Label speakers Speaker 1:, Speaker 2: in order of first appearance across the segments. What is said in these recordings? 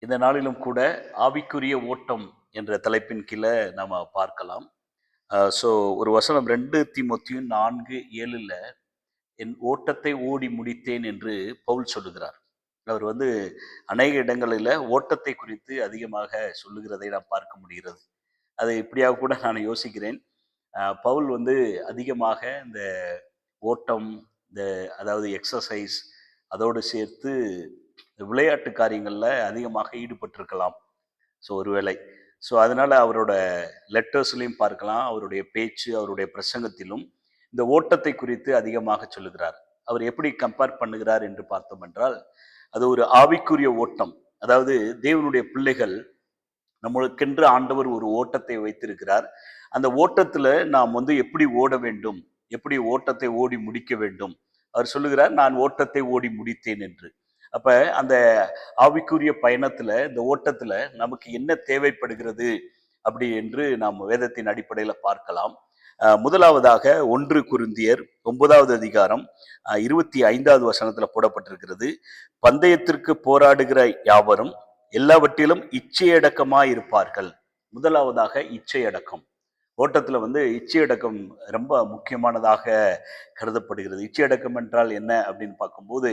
Speaker 1: இந்த நாளிலும் கூட ஆவிக்குரிய ஓட்டம் என்ற தலைப்பின் கீழே நாம பார்க்கலாம். ஸோ ஒரு வசனம் 2 தீமோத்தேயு 4:7 என் ஓட்டத்தை ஓடி முடித்தேன் என்று பவுல் சொல்லுகிறார். அவர் அநேக இடங்களில் ஓட்டத்தை குறித்து அதிகமாக சொல்லுகிறதை நாம் பார்க்க முடிகிறது. அதை இப்படியாக கூட நான் யோசிக்கிறேன். பவுல் அதிகமாக இந்த ஓட்டம், இந்த அதாவது எக்ஸசைஸ் அதோடு சேர்த்து விளையாட்டு காரியங்களில் அதிகமாக ஈடுபட்டிருக்கலாம். ஸோ ஒருவேளை அதனால அவரோட லெட்டர்ஸ்லையும் பார்க்கலாம், அவருடைய பேச்சு, அவருடைய பிரசங்கத்திலும் இந்த ஓட்டத்தை குறித்து அதிகமாக சொல்லுகிறார். அவர் எப்படி கம்பேர் பண்ணுகிறார் என்று பார்த்தோம் என்றால், அது ஒரு ஆவிக்குரிய ஓட்டம். அதாவது தேவனுடைய பிள்ளைகள், நம்மளுக்கென்று ஆண்டவர் ஒரு ஓட்டத்தை வைத்திருக்கிறார். அந்த ஓட்டத்துல நாம் எப்படி ஓட வேண்டும், எப்படி ஓட்டத்தை ஓடி முடிக்க வேண்டும். அவர் சொல்லுகிறார், நான் ஓட்டத்தை ஓடி முடித்தேன் என்று. அப்ப அந்த ஆவிக்குரிய பயணத்துல, இந்த ஓட்டத்துல நமக்கு என்ன தேவைப்படுகிறது அப்படி என்று நாம் வேதத்தின் அடிப்படையில பார்க்கலாம். முதலாவதாக 1 கொரிந்தியர் 9வது அதிகாரம் 25வது வசனத்துல போடப்பட்டிருக்கிறது. பந்தயத்திற்கு போராடுகிற யாவரும் எல்லாவற்றிலும் இச்சையடக்கமாய் இருப்பார்கள். முதலாவதாக இச்சையடக்கம். ஓட்டத்துல இச்சையடக்கம் ரொம்ப முக்கியமானதாக கருதப்படுகிறது. இச்சையடக்கம் என்றால் என்ன அப்படின்னு பார்க்கும்போது,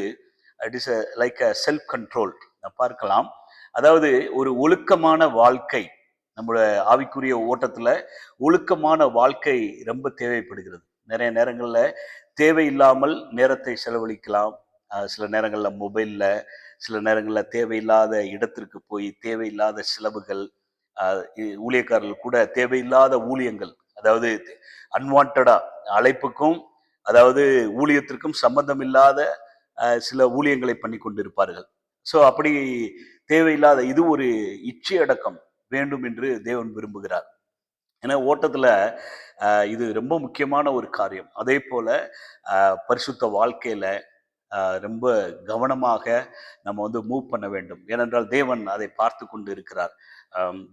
Speaker 1: it is like a self control பார்க்கலாம். அதாவது ஒரு ஒழுக்கமான வாழ்க்கை, நம்மளோட ஆவிக்குரிய ஓட்டத்துல ஒழுக்கமான வாழ்க்கை ரொம்ப தேவைப்படுகிறது. நிறைய நேரங்கள்ல தேவையில்லாமல் நேரத்தை செலவழிக்கலாம். சில நேரங்கள்ல மொபைல்ல, சில நேரங்கள்ல தேவையில்லாத இடத்திற்கு போய் தேவையில்லாத செலவுகள், ஊழியக்காரர்கள் கூட தேவையில்லாத ஊழியங்கள், அதாவது அன்வான்டா அழைப்புக்கும் அதாவது ஊழியத்திற்கும் சம்பந்தம் இல்லாத சில ஊழியங்களை பண்ணி கொண்டிருப்பார்கள். ஸோ அப்படி தேவையில்லாத இது ஒரு இச்சை அடக்கம் வேண்டும் என்று தேவன் விரும்புகிறார். ஏன்னா ஓட்டத்துல இது ரொம்ப முக்கியமான ஒரு காரியம். அதே போல பரிசுத்த வாழ்க்கையில ரொம்ப கவனமாக நம்ம மூவ் பண்ண வேண்டும். ஏனென்றால் தேவன் அதை பார்த்து கொண்டு இருக்கிறார்.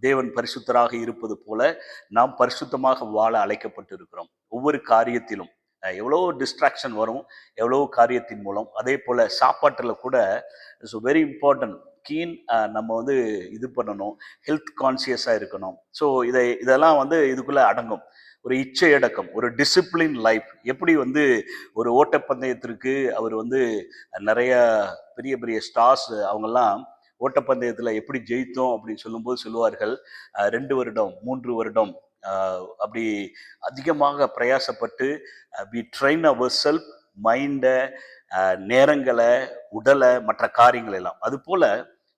Speaker 1: தேவன் பரிசுத்தராக இருப்பது போல நாம் பரிசுத்தமாக வாழ அழைக்கப்பட்டு இருக்கிறோம். ஒவ்வொரு காரியத்திலும் எவ்வளோ டிஸ்ட்ராக்ஷன் வரும், எவ்வளோ காரியத்தின் மூலம். அதே போல் சாப்பாட்டில் கூட இட்ஸ் வெரி இம்பார்ட்டன்ட். கீன் நம்ம இது பண்ணணும், ஹெல்த் கான்சியஸாக இருக்கணும். ஸோ இதெல்லாம் இதுக்குள்ளே அடங்கும். ஒரு இச்சை அடக்கம், ஒரு டிசிப்ளின் லைஃப். எப்படி ஒரு ஓட்டப்பந்தயத்திற்கு அவர் நிறைய பெரிய பெரிய ஸ்டார்ஸ் அவங்கெல்லாம் ஓட்டப்பந்தயத்தில் எப்படி ஜெயித்தோம் அப்படின்னு சொல்லும்போது சொல்லுவார்கள், 2 வருடம் 3 வருடம் அப்படி அதிகமாக பிரயாசப்பட்டு வி ட்ரெயின் அவர் செல்ஃப், மைண்டை, நேரங்களை, உடலை, மற்ற காரியங்கள் எல்லாம். அது போல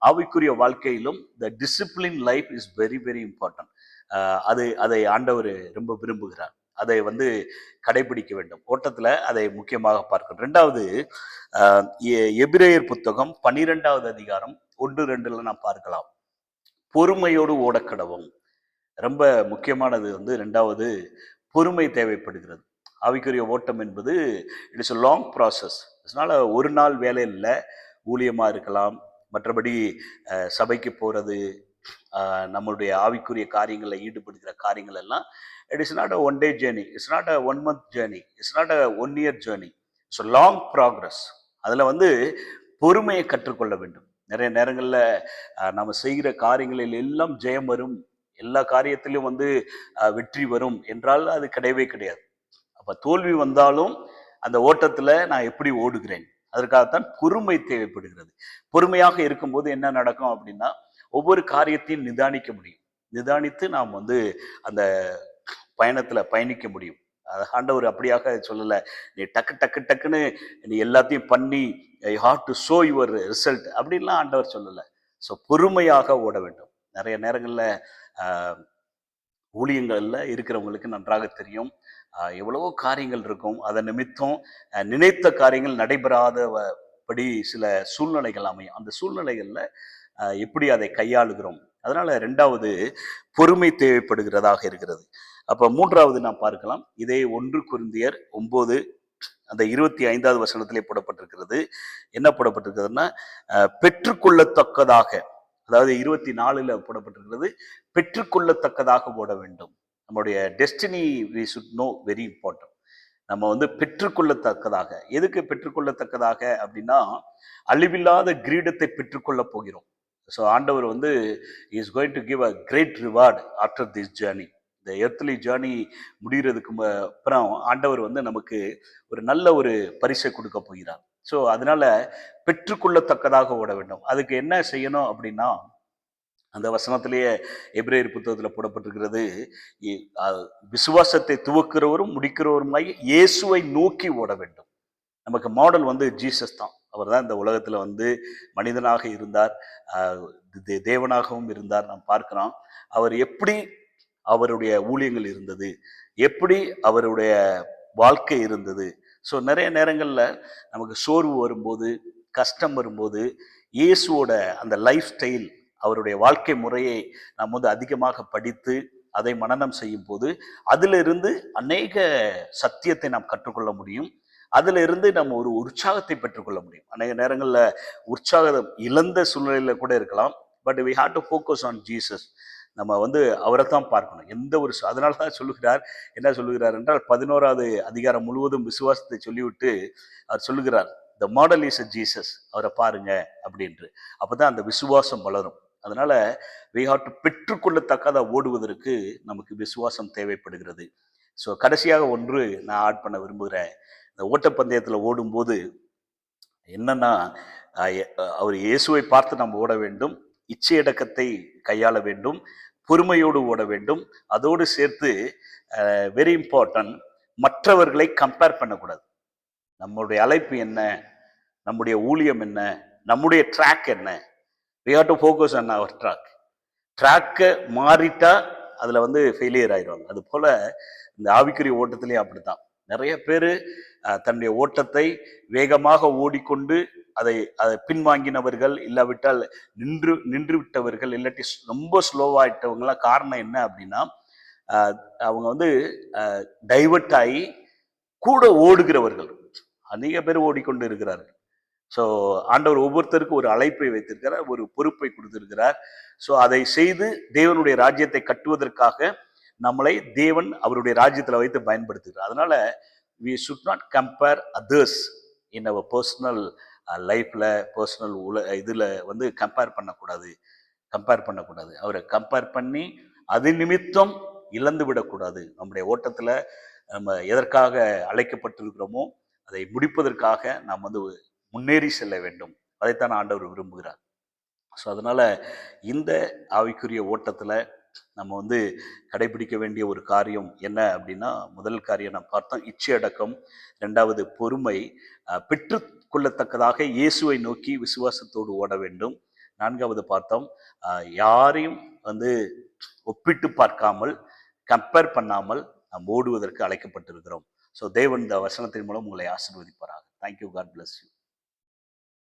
Speaker 1: ஆவிக்குரிய வாழ்க்கையிலும் த discipline life is very very important. அதை ஆண்டவர் ரொம்ப விரும்புகிறார். அதை கடைபிடிக்க வேண்டும். ஓட்டத்துல அதை முக்கியமாக பார்க்கணும். 2வது, எபிரேயர் புத்தகம் 12வது அதிகாரம் 1-2 நாம் பார்க்கலாம். பொறுமையோடு ஓடக்கடவும். ரொம்ப முக்கியமானது 2வது, பொறுமை தேவைப்படுகிறது. ஆவிக்குரிய ஓட்டம் என்பது it is a long process. அதனால ஒரு நாள் வேலை இல்லை. ஊழியமா இருக்கலாம், மற்றபடி சபைக்கு போறது, நம்மளுடைய ஆவிக்குரிய காரியங்களில் ஈடுபடுகிற காரியங்கள் எல்லாம் it is not a one day journey, it's not a 1 month journey, it's not a 1 year journey. It's long progress. அதில் பொறுமையை கற்றுக்கொள்ள வேண்டும். நிறைய நேரங்களில் நம்ம செய்கிற காரியங்களில் எல்லாம் ஜெயம் வரும், எல்லா காரியத்திலும் வெற்றி வரும் என்றால் அது கிடையவே கிடையாது. அப்ப தோல்வி வந்தாலும் அந்த ஓட்டத்துல நான் எப்படி ஓடுகிறேன், அதற்காகத்தான் பொறுமை தேவைப்படுகிறது. பொறுமையாக இருக்கும்போது என்ன நடக்கும் அப்படின்னா, ஒவ்வொரு காரியத்தையும் நிதானிக்க முடியும். நிதானித்து நாம் அந்த பயணத்துல பயணிக்க முடியும். ஆண்டவர் அப்படியாக சொல்லல, நீ டக்கு டக்கு டக்குன்னு நீ எல்லாத்தையும் பண்ணி you have to show your result அப்படின்லாம் ஆண்டவர் சொல்லல. ஸோ பொறுமையாக ஓட வேண்டும். நிறைய நேரங்கள்ல ஊழியங்கள்ல இருக்கிறவங்களுக்கு நன்றாக தெரியும், எவ்வளவோ காரியங்கள் இருக்கும். அதன் நிமித்தம் நினைத்த காரியங்கள் நடைபெறாதபடி சில சூழ்நிலைகள் அமையும். அந்த சூழ்நிலைகள்ல எப்படி அதை கையாளுகிறோம். அதனால 2வது பொறுமை தேவைப்படுகிறதாக இருக்கிறது. அப்ப 3வது நாம் பார்க்கலாம். இதே 1 கொரிந்தியர் 9 அந்த 25வது வசனத்திலே போடப்பட்டிருக்கிறது. என்ன போடப்பட்டிருக்கிறதுனா, பெற்றுக்கொள்ளத்தக்கதாக, அதாவது 24ல போடப்பட்டிருக்கிறது, பெற்றுக்கொள்ளத்தக்கதாக ஓட வேண்டும். நம்முடைய destiny we should know very important. நம்ம பெற்றுக்கொள்ளத்தக்கதாக. எதுக்கு பெற்றுக்கொள்ளத்தக்கதாக அப்படின்னா, அழிவில்லாத கிரீடத்தை பெற்றுக்கொள்ள போகிறோம். ஸோ ஆண்டவர் வந்து is going to give a great reward after this journey. இந்த எர்த்லி ஜேர்னி முடிகிறதுக்கு அப்புறம் ஆண்டவர் வந்து நமக்கு ஒரு நல்ல ஒரு பரிசை கொடுக்க போகிறார். ஸோ அதனால பெற்றுக்கொள்ளத்தக்கதாக ஓட வேண்டும். அதுக்கு என்ன செய்யணும் அப்படின்னா, அந்த வசனத்திலேயே எபிரேயர் புத்தகத்தில் போடப்பட்டிருக்கிறது, விசுவாசத்தை துவக்கிறவரும் முடிக்கிறவருமாய் இயேசுவை நோக்கி ஓட வேண்டும். நமக்கு மாடல் வந்து ஜீசஸ் தான். அவர் தான் இந்த உலகத்தில் வந்து மனிதனாக இருந்தார், தேவனாகவும் இருந்தார். நாம் பார்க்கிறோம் அவர் எப்படி அவருடைய ஊழியங்கள் இருந்தது, எப்படி அவருடைய வாழ்க்கை இருந்தது. ஸோ நிறைய நேரங்களில் நமக்கு சோர்வு வரும்போது, கஷ்டம் வரும்போது, இயேசுவோட அந்த லைஃப் ஸ்டைல், அவருடைய வாழ்க்கை முறையை நாம் வந்து அதிகமாக படித்து அதை மனனம் செய்யும் போது அதிலிருந்து அநேக சத்தியத்தை நாம் கற்றுக்கொள்ள முடியும். அதுல இருந்து நம்ம ஒரு உற்சாகத்தை பெற்றுக்கொள்ள முடியும். அநேக நேரங்களில் உற்சாகம் இழந்த சூழ்நிலையில கூட இருக்கலாம். But we have to focus on Jesus. நம்ம வந்து அவரை தான் பார்க்கணும். எந்த ஒரு அதனால தான் சொல்லுகிறார், என்ன சொல்லுகிறார் என்றால் 11வது அதிகாரம் முழுவதும் விசுவாசத்தை சொல்லிவிட்டு அவர் சொல்லுகிறார், த மாடல் இஸ் அ ஜீசஸ், அவரை பாருங்க அப்படின்று. அப்பதான் அந்த விசுவாசம் வளரும். அதனால வி ஹாவ் டு பெற்றுக்கொள்ளத்தக்கதை ஓடுவதற்கு நமக்கு விசுவாசம் தேவைப்படுகிறது. ஸோ கடைசியாக ஒன்று நான் ஆட் பண்ண விரும்புகிறேன். இந்த ஓட்டப்பந்தயத்தில் ஓடும்போது என்னன்னா, அவர் இயேசுவை பார்த்து நம்ம ஓட வேண்டும், இச்சையடக்கத்தை கையாள வேண்டும், பொறுமையோடு ஓட வேண்டும். அதோடு சேர்த்து வெரி இம்பார்ட்டன்ட், மற்றவர்களை கம்பேர் பண்ணக்கூடாது. நம்முடைய அழைப்பு என்ன, நம்முடைய ஊழியம் என்ன, நம்முடைய ட்ராக் என்ன, we have to focus on our track. ட்ராக்கை மாறிட்டா அதில் வந்து ஃபெயிலியர் ஆயிடுவாங்க. அது போல் இந்த ஆவிக்குரிய ஓட்டத்திலேயே அப்படித்தான். நிறைய பேர் தன்னுடைய ஓட்டத்தை வேகமாக ஓடிக்கொண்டு அதை பின்வாங்கினவர்கள், இல்லாவிட்டால் நின்று விட்டவர்கள், இல்லாட்டி ரொம்ப ஸ்லோவாயிட்டவங்களாம் காரணம் என்ன அப்படின்னா, அவங்க வந்து டைவர்ட் ஆகி கூட ஓடுகிறவர்கள் அநேக பேர் ஓடிக்கொண்டு இருக்கிறார்கள். ஸோ ஆண்டவர் ஒவ்வொருத்தருக்கும் ஒரு அழைப்பை வைத்திருக்கிறார், ஒரு பொறுப்பை கொடுத்திருக்கிறார். ஸோ அதை செய்து தேவனுடைய ராஜ்யத்தை கட்டுவதற்காக நம்மளை தேவன் அவருடைய ராஜ்யத்தில் வைத்து பயன்படுத்துகிறார். அதனால we should not compare others in our personal லைஃப்ல, பர்சனல் இதில் வந்து கம்பேர் பண்ணக்கூடாது. அவரை கம்பேர் பண்ணி அது நிமித்தம் இழந்து விடக்கூடாது. நம்முடைய ஓட்டத்தில் நம்ம எதற்காக அழைக்கப்பட்டிருக்கிறோமோ அதை முடிப்பதற்காக நாம் வந்து முன்னேறி செல்ல வேண்டும். அதைத்தான் ஆண்டவர் விரும்புகிறார். ஸோ அதனால இந்த ஆவிக்குரிய ஓட்டத்தில் நம்ம வந்து கடைபிடிக்க வேண்டிய ஒரு காரியம் என்ன அப்படின்னா, முதல் காரியம் நான் பார்த்தோம் இச்சை அடக்கம், ரெண்டாவது பொறுமை, பெற்றுக்கொள்ளத்தக்கதாக இயேசுவை நோக்கி விசுவாசத்தோடு ஓட வேண்டும். நான்காவது பார்த்தோம், யாரையும் வந்து ஒப்பிட்டு பார்க்காமல், கம்பேர் பண்ணாமல் நாம் ஓடுவதற்கு அழைக்கப்பட்டிருக்கிறோம். ஸோ தேவன் இந்த வசனத்தின் மூலம் உங்களை ஆசீர்வதிப்பாராக. தேங்க்யூ. God bless you.